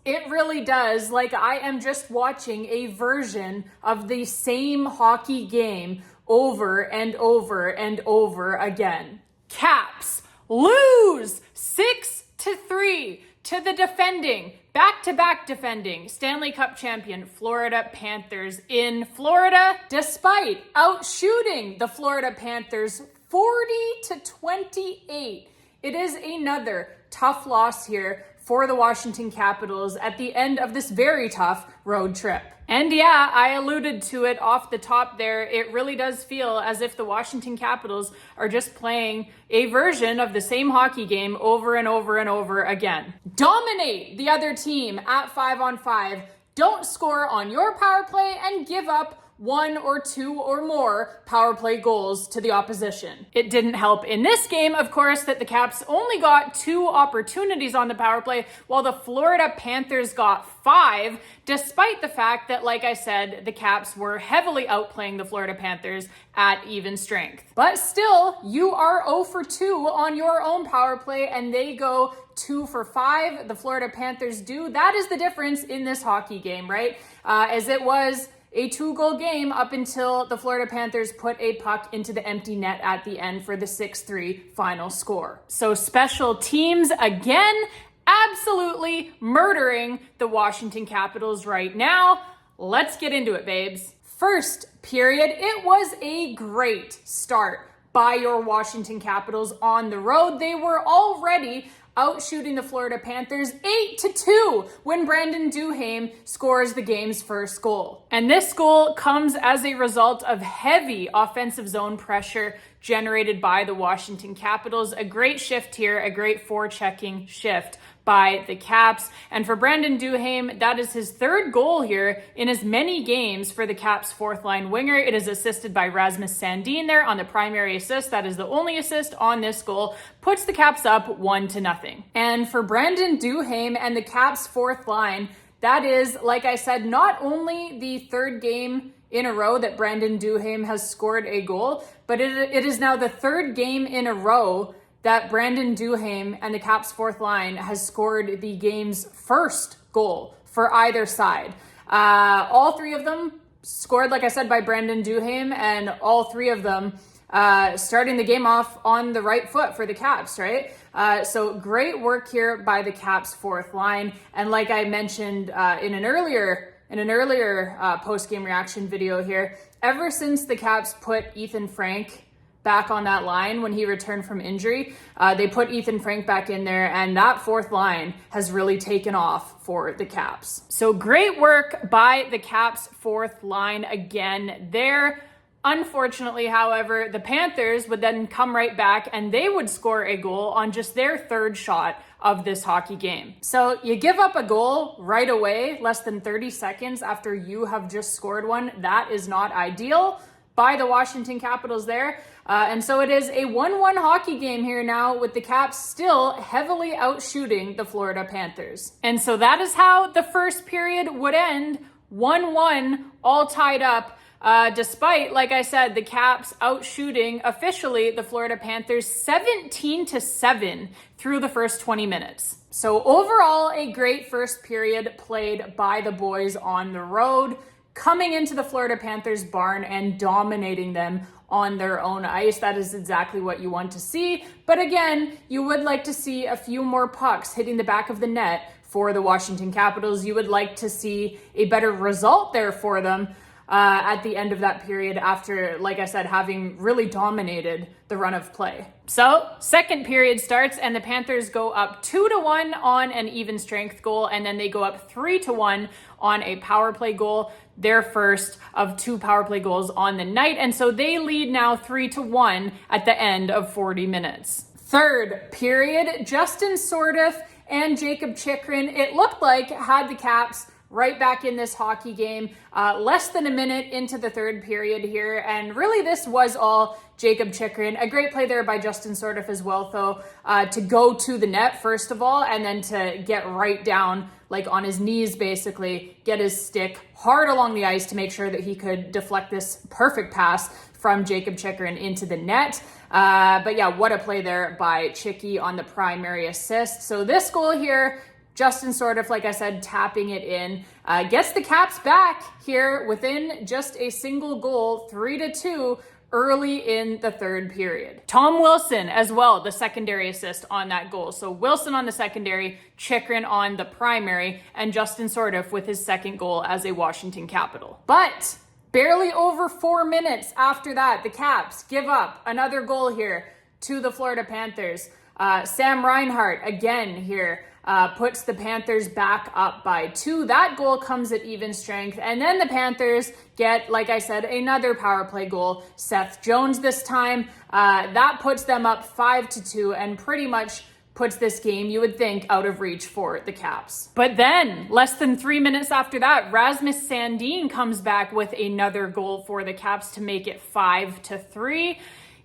It really does. Like, I am just watching a version of the same hockey game over and over and over again. Caps lose 6-3 to the defending, back-to-back defending Stanley Cup champion Florida Panthers in Florida, despite outshooting the Florida Panthers 40-28. It is another tough loss here for the Washington Capitals at the end of this very tough road trip. And yeah, I alluded to it off the top there. It really does feel as if the Washington Capitals are just playing a version of the same hockey game over and over and over again. Dominate the other team at 5-on-5. Don't score on your power play and give up 1 or 2 or more power play goals to the opposition. It didn't help in this game, of course, that the Caps only got 2 opportunities on the power play, while the Florida Panthers got 5, despite the fact that, like I said, the Caps were heavily outplaying the Florida Panthers at even strength. But still, you are 0 for 2 on your own power play, and they go 2 for 5. The Florida Panthers do. That is the difference in this hockey game, right? As it was a 2-goal game up until the Florida Panthers put a puck into the empty net at the end for the 6-3 final score. So special teams again, absolutely murdering the Washington Capitals right now. Let's get into it, babes. First period, it was a great start by your Washington Capitals on the road. They were already outshooting the Florida Panthers 8-2 when Brandon Duhaime scores the game's first goal. And this goal comes as a result of heavy offensive zone pressure generated by the Washington Capitals. A great shift here, a great forechecking shift by the Caps. And for Brandon Duhaime, that is his 3rd goal here in as many games for the Caps' 4th-line winger. It is assisted by Rasmus Sandin there on the primary assist. That is the only assist on this goal. Puts the Caps up 1-0. And for Brandon Duhaime and the Caps' 4th line, that is, like I said, not only the 3rd game in a row that Brandon Duhaime has scored a goal, but it is now the 3rd game in a row that Brandon Duhaime and the Caps' 4th line has scored the game's first goal for either side. All 3 of them scored, like I said, by Brandon Duhaime, and all 3 of them starting the game off on the right foot for the Caps, right? So great work here by the Caps' 4th line. And like I mentioned in an earlier post-game reaction video here, ever since the Caps put Ethan Frank back on that line when he returned from injury, they put Ethan Frank back in there, and that 4th line has really taken off for the Caps. So great work by the Caps' 4th line again there. Unfortunately, however, the Panthers would then come right back and they would score a goal on just their 3rd shot of this hockey game. So you give up a goal right away, less than 30 seconds after you have just scored one. That is not ideal by the Washington Capitals there. And so it is a 1-1 hockey game here now, with the Caps still heavily outshooting the Florida Panthers. And so that is how the first period would end, 1-1, all tied up. Despite, like I said, the Caps outshooting officially the Florida Panthers 17-7 through the first 20 minutes. So overall, a great first period played by the boys on the road, coming into the Florida Panthers barn and dominating them on their own ice. That is exactly what you want to see. But again, you would like to see a few more pucks hitting the back of the net for the Washington Capitals. You would like to see a better result there for them at the end of that period after, like I said, having really dominated the run of play. So second period starts and the Panthers go up 2-1 on an even strength goal, and then they go up 3-1 on a power play goal, their first of 2 power play goals on the night. And so they lead now 3-1 at the end of 40 minutes. Third period, Justin Sordiff and Jacob Chychrun, it looked like, had the Caps right back in this hockey game, less than a minute into the third period here. And really this was all Jacob Chychrun. A great play there by Justin Sordiff as well, though, to go to the net first of all, and then to get right down, like on his knees basically, get his stick hard along the ice to make sure that he could deflect this perfect pass from Jacob Chychrun into the net. But yeah, what a play there by Chicky on the primary assist. So this goal here, Justin Sordiff, like I said, tapping it in, gets the Caps back here within just a single goal, 3-2, early in the third period. Tom Wilson as well, the secondary assist on that goal. So Wilson on the secondary, Chychrun on the primary, and Justin Sordiff with his second goal as a Washington Capital. But barely over 4 minutes after that, the Caps give up another goal here to the Florida Panthers. Sam Reinhart again here puts the Panthers back up by 2. That goal comes at even strength. And then the Panthers get, like I said, another power play goal. Seth Jones this time. That puts them up 5-2 and pretty much puts this game, you would think, out of reach for the Caps. But then, less than 3 minutes after that, Rasmus Sandin comes back with another goal for the Caps to make it 5-3.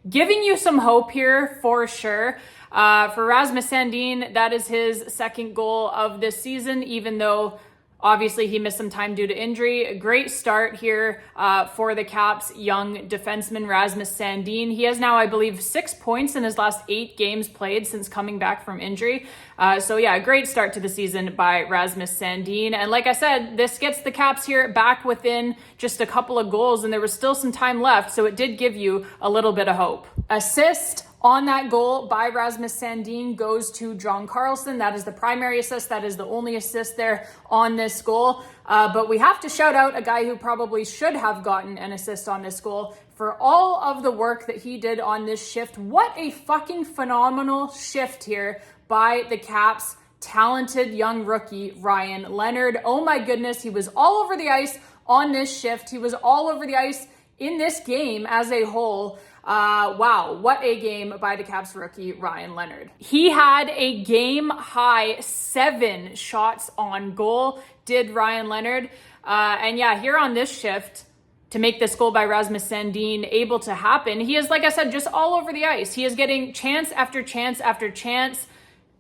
Giving you some hope here for sure. For Rasmus Sandin, that is his second goal of this season, even though obviously he missed some time due to injury. A great start here for the Caps' young defenseman, Rasmus Sandin. He has now, I believe, 6 points in his last 8 games played since coming back from injury. So yeah, a great start to the season by Rasmus Sandin. And like I said, this gets the Caps here back within just a couple of goals, and there was still some time left, so it did give you a little bit of hope. Assist on that goal by Rasmus Sandin goes to John Carlson. That is the primary assist. That is the only assist there on this goal. But we have to shout out a guy who probably should have gotten an assist on this goal for all of the work that he did on this shift. What a fucking phenomenal shift here by the Caps' talented young rookie, Ryan Leonard. Oh my goodness, he was all over the ice on this shift. He was all over the ice in this game as a whole. Wow, what a game by the Caps rookie, Ryan Leonard. He had a game high 7 shots on goal, did Ryan Leonard. And yeah, here on this shift, to make this goal by Rasmus Sandin able to happen, he is, like I said, just all over the ice. He is getting chance after chance after chance.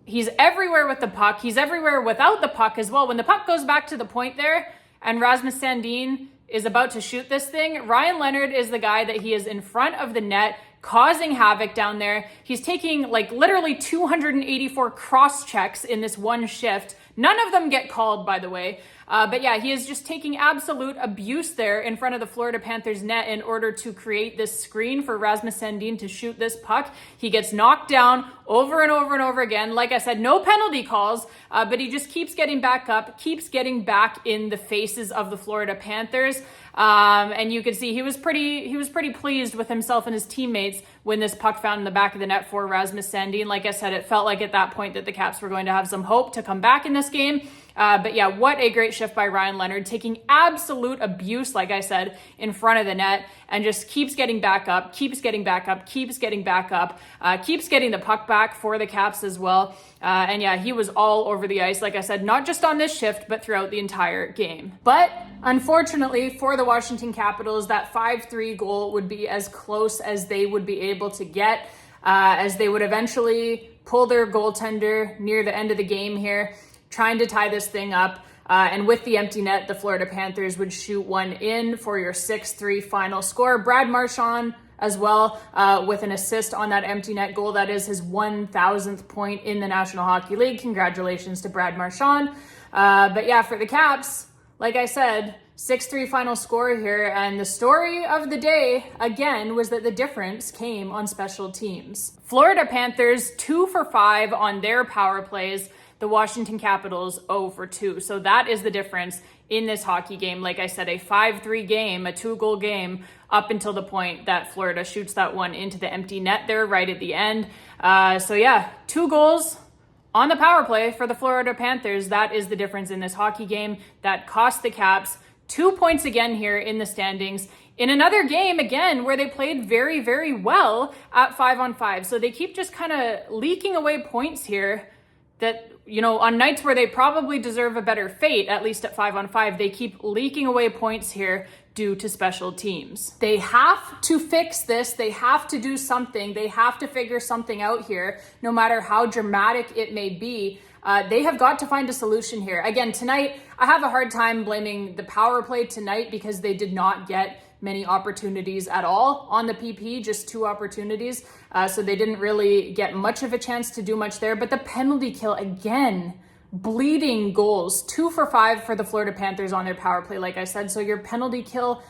He's everywhere with the puck. He's everywhere without the puck as well. When the puck goes back to the point there and Rasmus Sandin is about to shoot this thing, Ryan Leonard is the guy that he is in front of the net, causing havoc down there. He's taking like literally 284 cross checks in this one shift. None of them get called, by the way. But yeah, he is just taking absolute abuse there in front of the Florida Panthers net in order to create this screen for Rasmus Sandin to shoot this puck. He gets knocked down over and over and over again. Like I said, no penalty calls, but he just keeps getting back up, keeps getting back in the faces of the Florida Panthers. And you could see he was pretty pleased with himself and his teammates when this puck found in the back of the net for Rasmus Sandin. Like I said, it felt like at that point that the Caps were going to have some hope to come back in this game. But yeah, what a great shift by Ryan Leonard, taking absolute abuse, like I said, in front of the net, and just keeps getting back up, keeps getting back up, keeps getting back up, keeps getting the puck back for the Caps as well. And yeah, he was all over the ice, like I said, not just on this shift, but throughout the entire game. But unfortunately for the Washington Capitals, that 5-3 goal would be as close as they would be able to get, as they would eventually pull their goaltender near the end of the game here, trying to tie this thing up. And with the empty net, the Florida Panthers would shoot one in for your 6-3 final score. Brad Marchand as well with an assist on that empty net goal. That is his 1,000th point in the National Hockey League. Congratulations to Brad Marchand. But yeah, for the Caps, like I said, 6-3 final score here. And the story of the day, again, was that the difference came on special teams. Florida Panthers 2 for 5 on their power plays. The Washington Capitals 0 for 2. So that is the difference in this hockey game. Like I said, a 5-3 game, a 2-goal game, up until the point that Florida shoots that one into the empty net there right at the end. So yeah, 2 goals on the power play for the Florida Panthers. That is the difference in this hockey game. That cost the Caps 2 points again here in the standings. In another game, again, where they played very, very well at 5-on-5. So they keep just kind of leaking away points here that, you know, on nights where they probably deserve a better fate, at least at 5-on-5, they keep leaking away points here due to special teams. They have to fix this. They have to do something. They have to figure something out here, no matter how dramatic it may be. They have got to find a solution here. Again, tonight, I have a hard time blaming the power play tonight because they did not get many opportunities at all on the PP, just 2 opportunities. So they didn't really get much of a chance to do much there. But the penalty kill, again, bleeding goals, 2 for 5 for the Florida Panthers on their power play, like I said. So your penalty kill,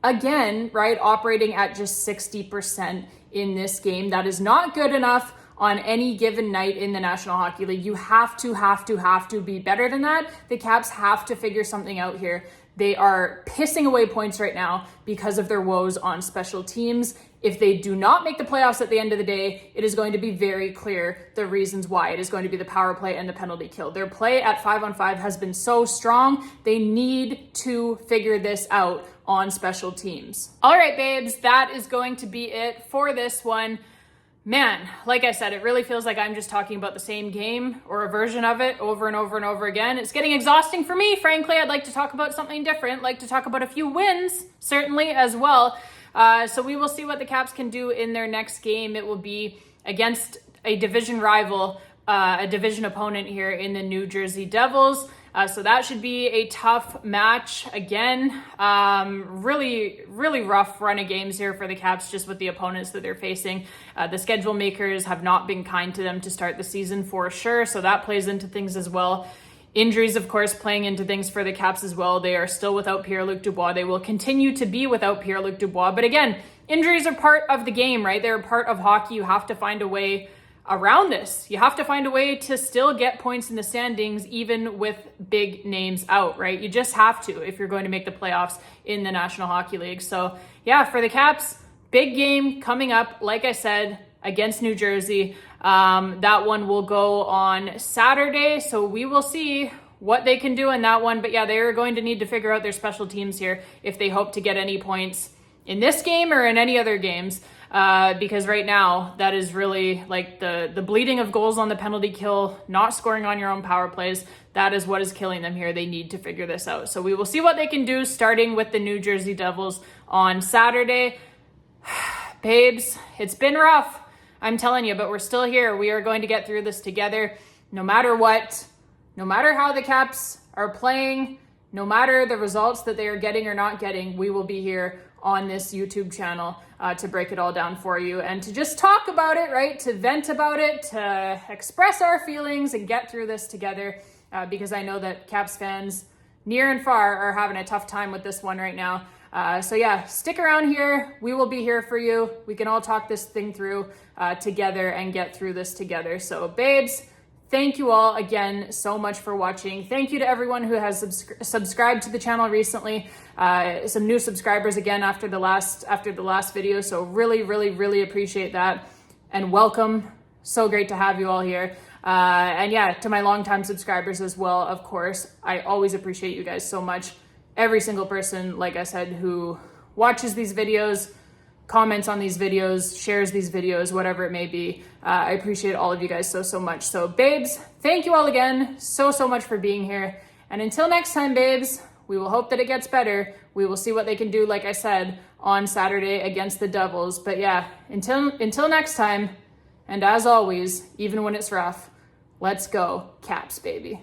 again, right, operating at just 60% in this game. That is not good enough on any given night in the National Hockey League. You have to be better than that. The Caps have to figure something out here. They are pissing away points right now because of their woes on special teams. If they do not make the playoffs at the end of the day, it is going to be very clear the reasons why. It is going to be the power play and the penalty kill. Their play at 5-on-5 has been so strong. They need to figure this out on special teams. All right, babes, that is going to be it for this one. Man, like I said, it really feels like I'm just talking about the same game or a version of it over and over and over again. It's getting exhausting for me, frankly. I'd like to talk about something different, like to talk about a few wins, certainly, as well. So we will see what the Caps can do in their next game. It will be against a division rival, a division opponent here in the New Jersey Devils. So that should be a tough match again. Really rough run of games here for the Caps, just with the opponents that they're facing. The schedule makers have not been kind to them to start the season for sure. So that plays into things as well. Injuries, of course, playing into things for the Caps as well. They are still without Pierre-Luc Dubois. They will continue to be without Pierre-Luc Dubois. But again, injuries are part of the game, right? They're part of hockey. You have to find a way around this. You have to find a way to still get points in the standings, even with big names out, right? You just have to if you're going to make the playoffs in the National Hockey League. So yeah, for the Caps, big game coming up, like I said, against New Jersey. That one will go on Saturday. So we will see what they can do in that one. But yeah, they are going to need to figure out their special teams here if they hope to get any points in this game or in any other games. Because right now that is really like the bleeding of goals on the penalty kill, not scoring on your own power plays. That is what is killing them here. They need to figure this out. So we will see what they can do, starting with the New Jersey Devils on Saturday. Babes, it's been rough, I'm telling you, but we're still here. We are going to get through this together, no matter what, no matter how the Caps are playing, no matter the results that they are getting or not getting. We will be here on this YouTube channel to break it all down for you and to just talk about it, right? To vent about it, to express our feelings and get through this together, because I know that Caps fans near and far are having a tough time with this one right now. So yeah, stick around here. We will be here for you. We can all talk this thing through together and get through this together. So babes, thank you all again so much for watching. Thank you to everyone who has subscribed to the channel recently. Some new subscribers again after the last video. So really appreciate that and welcome. So great to have you all here. And yeah, to my longtime subscribers as well, of course. I always appreciate you guys so much. Every single person, like I said, who watches these videos, comments on these videos, shares these videos, whatever it may be. I appreciate all of you guys so much. So babes, thank you all again so much for being here. And until next time, babes, we will hope that it gets better. We will see what they can do, like I said, on Saturday against the Devils. But yeah, until next time, and as always, even when it's rough, let's go Caps, baby.